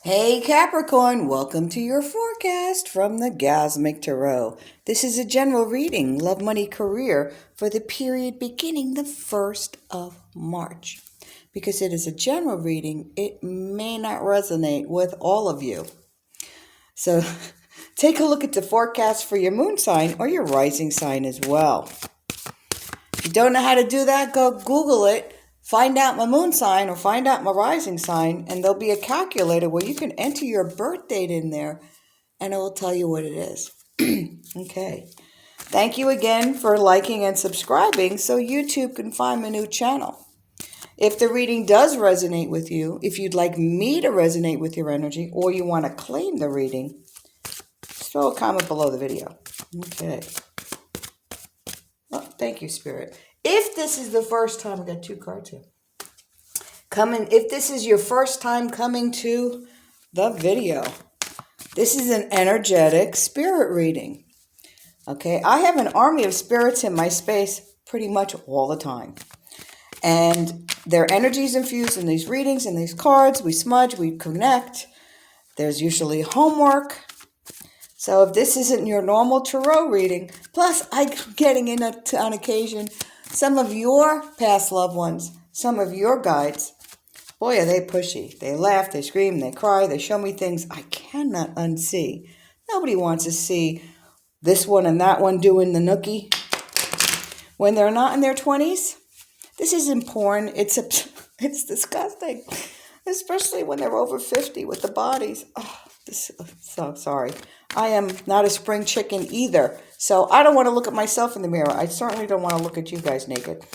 Hey Capricorn, welcome to your forecast from the Gasmic Tarot. This is a general reading, love, money, career for the period beginning the 1st of March. Because it is a general reading, it may not resonate with all of you. So take a look at the forecast for your moon sign or your rising sign as well. If you don't know how to do that, go Google it. Find out my moon sign or find out my rising sign, and there'll be a calculator where you can enter your birth date in there, and it will tell you what it is. Okay. Thank you again for liking and subscribing so YouTube can find my new channel. If the reading does resonate with you, if you'd like me to resonate with your energy, or you want to claim the reading, just throw a comment below the video. Okay. Oh, thank you, Spirit. If this is the first time, I got two cards here. If this is your first time coming to the video, this is an energetic spirit reading. Okay, I have an army of spirits in my space pretty much all the time. And their energies infused in these readings and these cards. We smudge, we connect. There's usually homework. So if this isn't your normal tarot reading, plus I'm getting in on occasion some of your past loved ones, some of your guides. Boy, are they pushy. They laugh, they scream, they cry, they show me things I cannot unsee. Nobody wants to see this one and that one doing the nookie when they're not in their 20s. This isn't porn. It's disgusting, especially when they're over 50 with the bodies. Oh, so sorry. I am not a spring chicken either, so I don't want to look at myself in the mirror. I certainly don't want to look at you guys naked,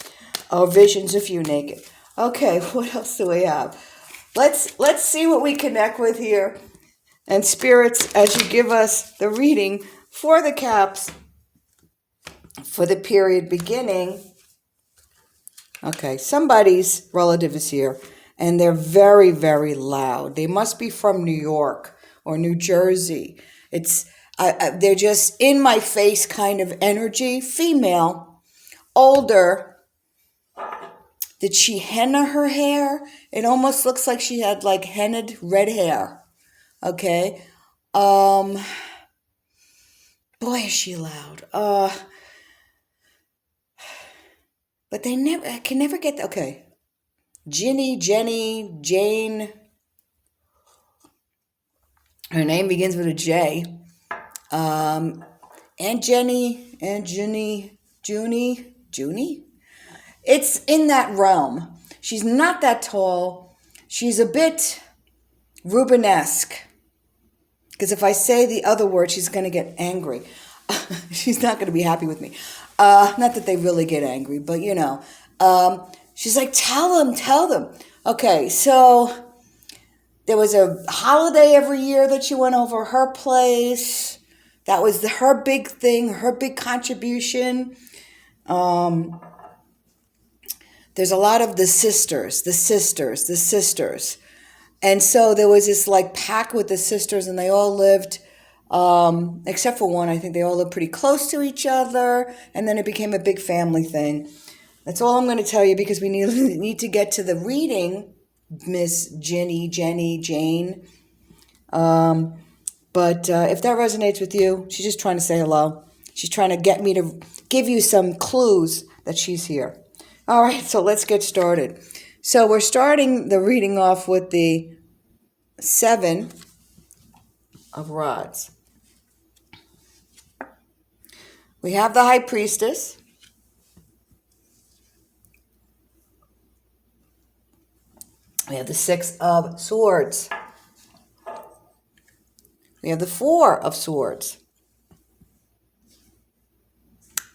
or visions of you naked. Okay, what else do we have? Let's see what we connect with here. And spirits, as you give us the reading for the caps for the period beginning. Okay, somebody's relative is here, and they're very, very loud. They must be from New York or New Jersey. They're just in my face kind of energy. Female, older. Did she henna her hair? It almost looks like she had like hennaed red hair. Okay. Boy, is she loud. But I can never get, okay. Jenny, Jane. Her name begins with a J. Aunt Junie. It's in that realm. She's not that tall. She's a bit Rubenesque. Because if I say the other word, she's going to get angry. She's not going to be happy with me. Not that they really get angry, but you know. She's like, tell them. Okay, so there was a holiday every year that she went over her place. That was her big thing, her big contribution. There's a lot of the sisters. And so there was this like pack with the sisters, and they all lived, except for one, I think they all lived pretty close to each other. And then it became a big family thing. That's all I'm going to tell you, because we need to get to the reading, Miss Jane. But if that resonates with you, she's just trying to say hello. She's trying to get me to give you some clues that she's here. All right, so let's get started. So we're starting the reading off with the 7 of Rods. We have the High Priestess. We have the 6 of Swords. We have the 4 of Swords.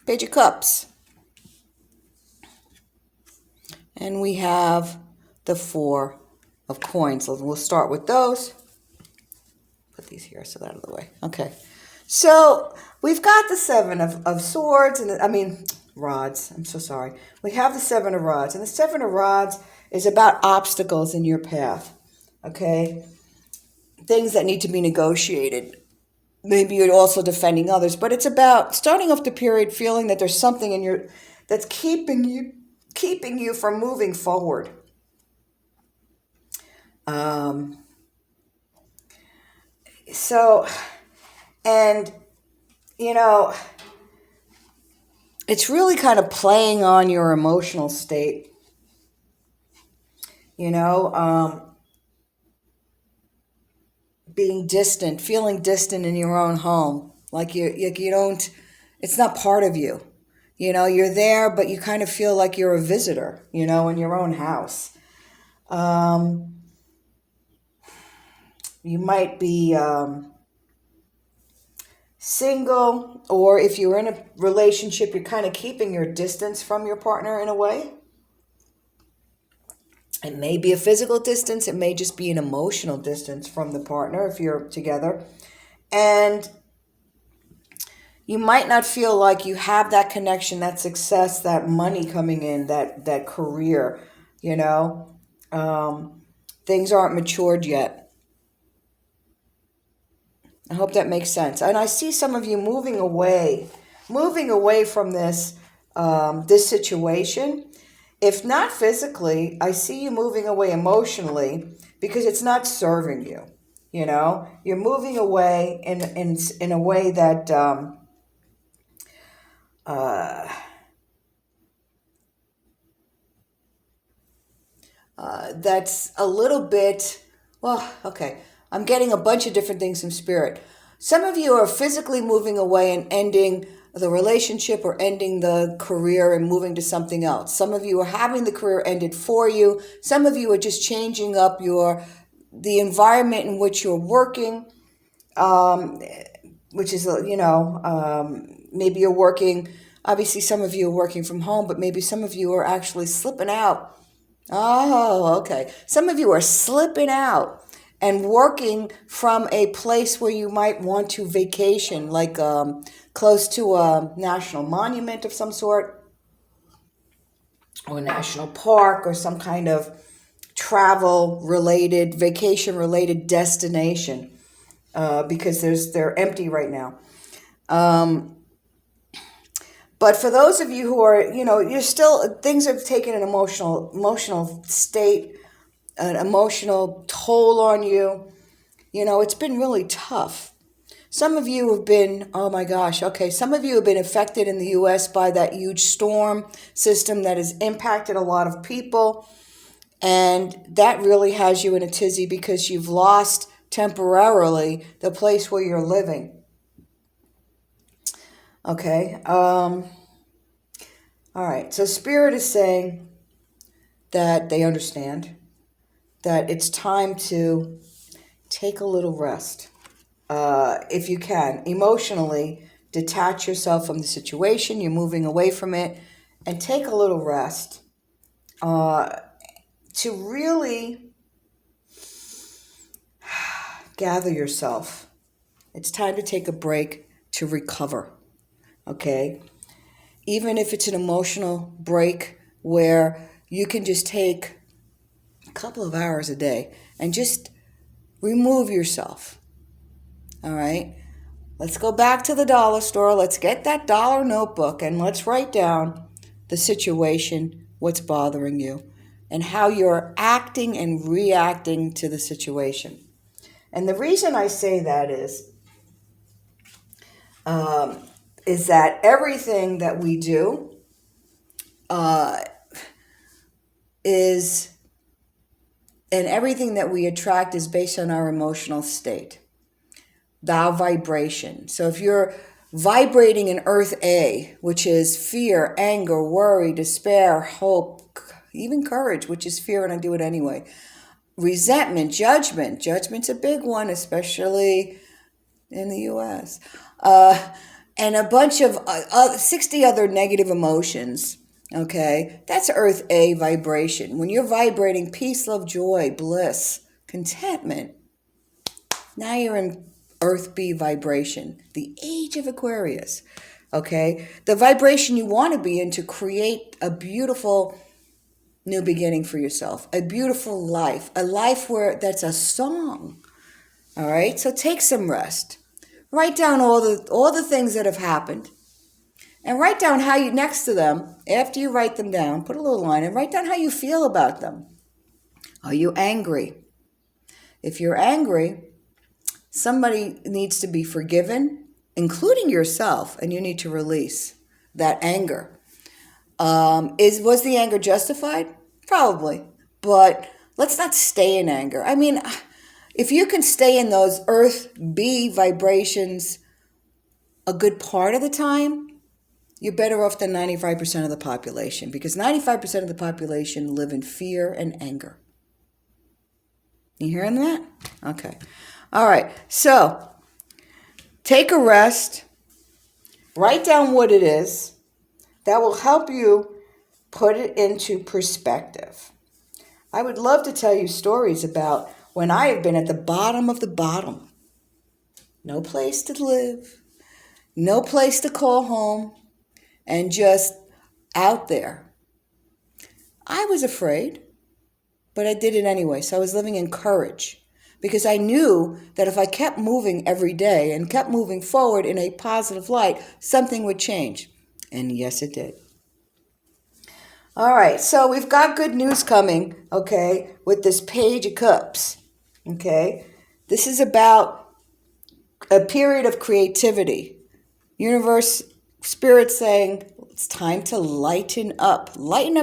Page of Cups. And we have the 4 of Coins. So we'll start with those. Put these here so that out of the way. Okay. So we've got the 7 of Swords, Rods. I'm so sorry. We have the 7 of Rods. And the 7 of Rods is about obstacles in your path. Okay? Things that need to be negotiated. Maybe you're also defending others. But it's about starting off the period feeling that there's something that's keeping you from moving forward. So, and, you know, it's really kind of playing on your emotional state. You know, being distant, feeling distant in your own home. Like you don't, it's not part of you. You know, you're there, but you kind of feel like you're a visitor, you know, in your own house. You might be single, or if you're in a relationship, you're kind of keeping your distance from your partner in a way. It may be a physical distance. It may just be an emotional distance from the partner if you're together. And you might not feel like you have that connection, that success, that money coming in, that career, you know. Things aren't matured yet. I hope that makes sense. And I see some of you moving away from this this situation. If not physically, I see you moving away emotionally because it's not serving you. You know, you're moving away in a way that that's a little bit, well, okay. I'm getting a bunch of different things from spirit. Some of you are physically moving away and ending the relationship or ending the career and moving to something else. Some of you are having the career ended for you. Some of you are just changing up the environment in which you're working, which is, you know, maybe you're working, obviously some of you are working from home, but maybe some of you are actually slipping out. Oh, okay. Some of you are slipping out and working from a place where you might want to vacation, like close to a national monument of some sort, or a national park, or some kind of travel-related, vacation-related destination, because they're empty right now. But for those of you who are, you know, you're still, things have taken an emotional state, an emotional toll on you. You know, it's been really tough. Some of you have been, oh my gosh, okay, some of you have been affected in the U.S. by that huge storm system that has impacted a lot of people. And that really has you in a tizzy because you've lost temporarily the place where you're living. Okay. All right. So Spirit is saying that they understand that it's time to take a little rest. If you can, emotionally detach yourself from the situation. You're moving away from it, and take a little rest to really gather yourself. It's time to take a break to recover. Okay? Even if it's an emotional break where you can just take a couple of hours a day and just remove yourself. All right? Let's go back to the dollar store. Let's get that dollar notebook and let's write down the situation, what's bothering you, and how you're acting and reacting to the situation. And the reason I say that is that everything that we do and everything that we attract is based on our emotional state, our vibration. So if you're vibrating in Earth A, which is fear, anger, worry, despair, hope, even courage, which is fear, and I do it anyway, resentment, judgment. Judgment's a big one, especially in the U.S. And a bunch of 60 other negative emotions. Okay, that's Earth A vibration. When you're vibrating peace, love, joy, bliss, contentment, now you're in Earth B vibration, the age of Aquarius. Okay, the vibration you want to be in to create a beautiful new beginning for yourself, a beautiful life, a life where that's a song. All right, so take some rest. Write down all the things that have happened, and write down how you, next to them, after you write them down, put a little line and write down how you feel about them. Are you angry? If you're angry, Somebody needs to be forgiven, including yourself, and you need to release that anger. Was the anger justified? Probably. But let's not stay in anger. I mean, if you can stay in those earth B vibrations a good part of the time, you're better off than 95% of the population, because 95% of the population live in fear and anger. You hearing that? Okay. All right. So take a rest. Write down what it is. That will help you put it into perspective. I would love to tell you stories about when I have been at the bottom of the bottom. No place to live, no place to call home, and just out there. I was afraid, but I did it anyway. So I was living in courage, because I knew that if I kept moving every day and kept moving forward in a positive light, something would change. And yes, it did. All right, so we've got good news coming, okay, with this Page of Cups, okay? This is about a period of creativity. Universe, Spirit saying it's time to lighten up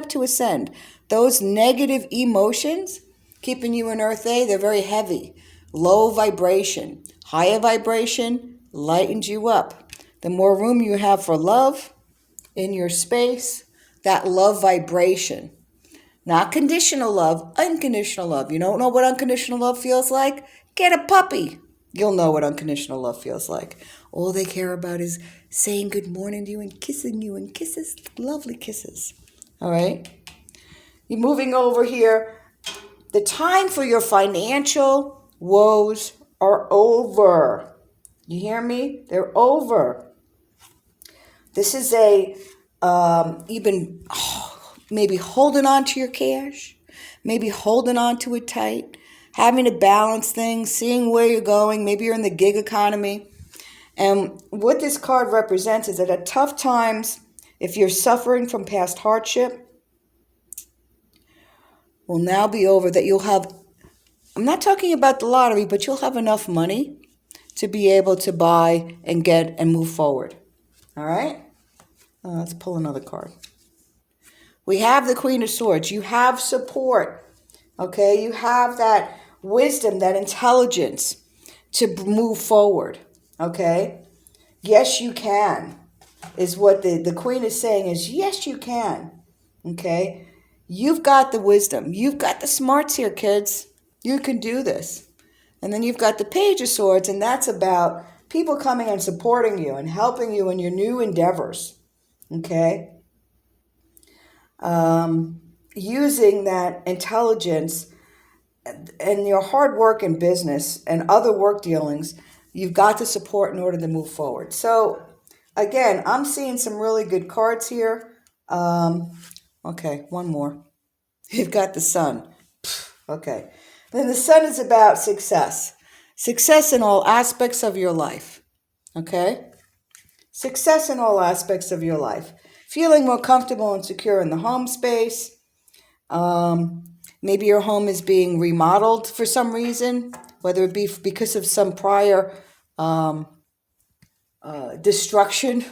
to ascend. Those negative emotions keeping you in Earth A, they're very heavy. Low vibration. Higher vibration lightens you up. The more room you have for love in your space, that love vibration. Not conditional love, unconditional love. You don't know what unconditional love feels like? Get a puppy. You'll know what unconditional love feels like. All they care about is saying good morning to you and kissing you, and kisses, lovely kisses. All right? You're moving over here. The time for your financial woes are over. You hear me? They're over. This is you've been maybe holding on to your cash, maybe holding on to it tight, having to balance things, seeing where you're going. Maybe you're in the gig economy. And what this card represents is that at tough times, if you're suffering from past hardship, will now be over. That you'll have, I'm not talking about the lottery, but you'll have enough money to be able to buy and get and move forward. All right? Let's pull another card. We have the Queen of Swords. You have support. Okay? You have that wisdom, that intelligence to move forward. Okay? Yes, you can. Is what the Queen is saying is, yes, you can. Okay? You've got the wisdom. You've got the smarts here, kids. You can do this. And then you've got the Page of Swords, and that's about people coming and supporting you and helping you in your new endeavors. Okay? Using that intelligence and your hard work in business and other work dealings, you've got the support in order to move forward. So, again, I'm seeing some really good cards here. Okay, one more. You've got the Sun. Okay. Then the Sun is about success. Success in all aspects of your life. Okay? Success in all aspects of your life. Feeling more comfortable and secure in the home space. Maybe your home is being remodeled for some reason, whether it be because of some prior destruction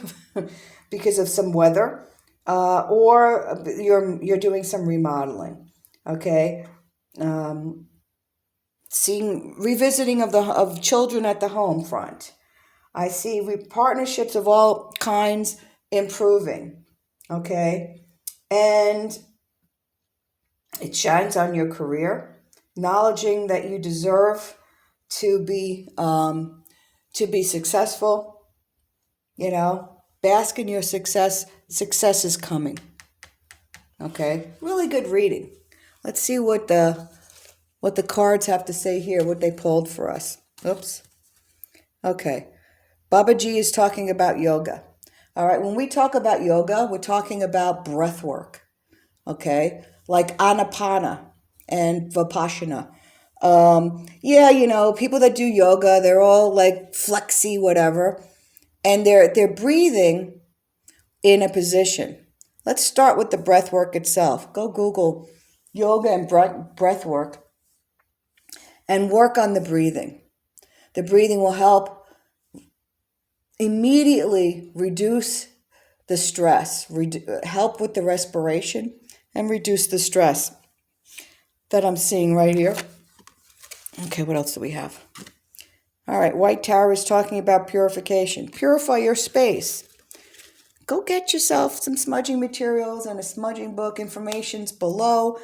because of some weather, or you're doing some remodeling. Okay, seeing revisiting of children at the home front. I see partnerships of all kinds improving. Okay, and it shines on your career, acknowledging that you deserve to be successful. You know, bask in your success. Success is coming. Okay, really good reading. Let's see what the cards have to say here, what they pulled for us. Oops. Okay, Babaji is talking about yoga. All right, when we talk about yoga, we're talking about breath work. Okay, like Anapana and Vipassana. Yeah, you know, people that do yoga, they're all like flexy, whatever, and they're breathing in a position. Let's start with the breath work itself. Go Google yoga and breath work and work on the breathing. The breathing will help immediately reduce the stress, help with the respiration, and reduce the stress that I'm seeing right here. Okay, what else do we have? All right, White Tower is talking about purification. Purify your space. Go get yourself some smudging materials and a smudging book. Information's below.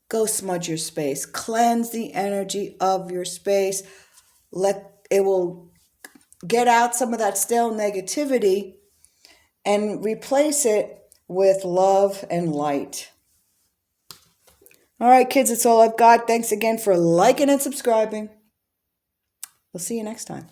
Go smudge your space. Cleanse the energy of your space. It will get out some of that stale negativity and replace it with love and light. All right, kids, that's all I've got. Thanks again for liking and subscribing. We'll see you next time.